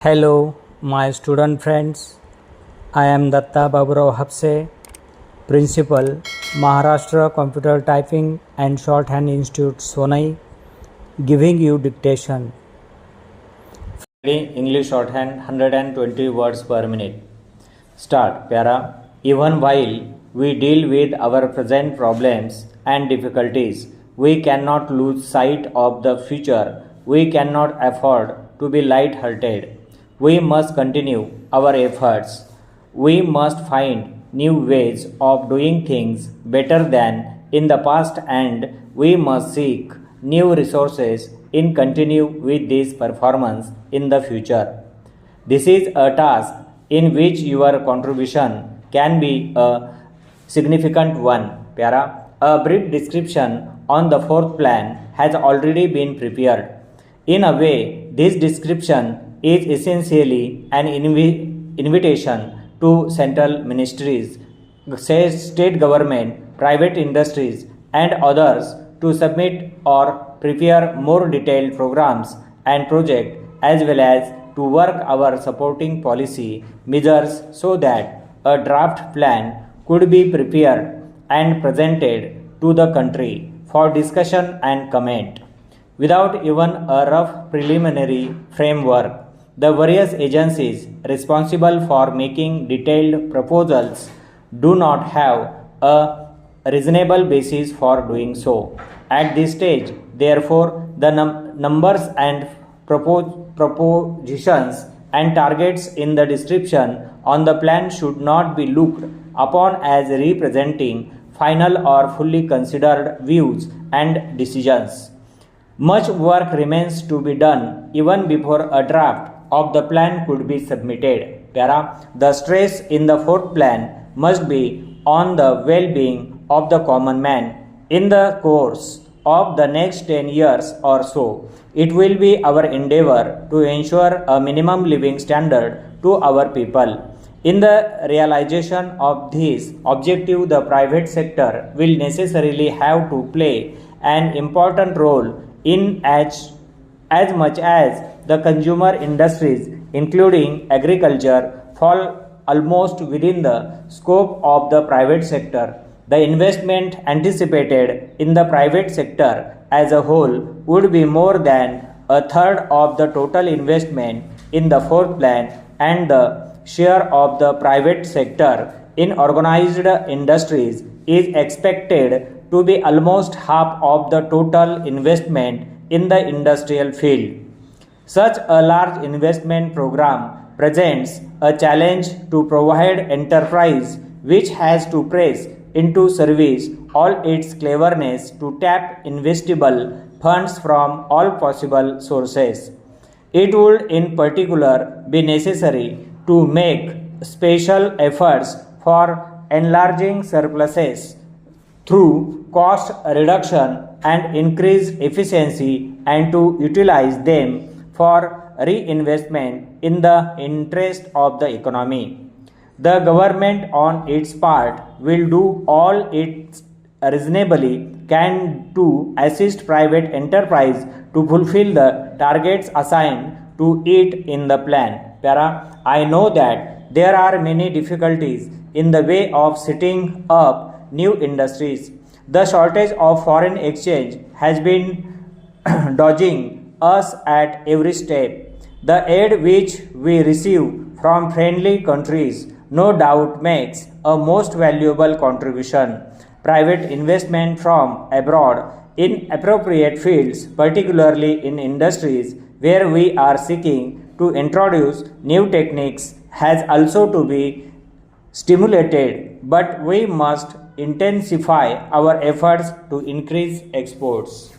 Hello, my student friends. I am Datta Baburao Hapse, Principal, Maharashtra Computer Typing and Shorthand Institute, Sonai, giving you dictation. English shorthand 120 words per minute. Start. Para. Even while we deal with our present problems and difficulties, we cannot lose sight of the future. We cannot afford to be light-hearted. We must continue our efforts. We must find new ways of doing things better than in the past, and we must seek new resources in continue with this performance in the future. This is a task in which your contribution can be a significant one. Para. A brief description on the fourth plan has already been prepared. In a way, this description is essentially an invitation to central ministries, state government, private industries, and others to submit or prepare more detailed programs and projects, as well as to work our supporting policy measures so that a draft plan could be prepared and presented to the country for discussion and comment. Without even a rough preliminary framework, the various agencies responsible for making detailed proposals do not have a reasonable basis for doing so. At this stage, therefore, the numbers and propositions and targets in the description on the plan should not be looked upon as representing final or fully considered views and decisions. Much work remains to be done even before a draft of the plan could be submitted. Para. The stress in the fourth plan must be on the well-being of the common man. In the course of the next 10 years or so, it will be our endeavor to ensure a minimum living standard to our people. In the realization of this objective, the private sector will necessarily have to play an important role in as much as the consumer industries, including agriculture, fall almost within the scope of the private sector. The investment anticipated in the private sector as a whole would be more than a third of the total investment in the fourth plan, and the share of the private sector in organized industries is expected to be almost half of the total investment in the industrial field. Such a large investment program presents a challenge to provide enterprise which has to press into service all its cleverness to tap investable funds from all possible sources. It would in particular be necessary to make special efforts for enlarging surpluses through cost reduction and increased efficiency, and to utilize them for reinvestment in the interest of the economy. The government on its part will do all it reasonably can to assist private enterprise to fulfill the targets assigned to it in the plan. Para. I know that there are many difficulties in the way of setting up new industries. The shortage of foreign exchange has been dogging us at every step. The aid which we receive from friendly countries no doubt makes a most valuable contribution. Private investment from abroad in appropriate fields, particularly in industries where we are seeking to introduce new techniques, has also to be stimulated, but we must intensify our efforts to increase exports.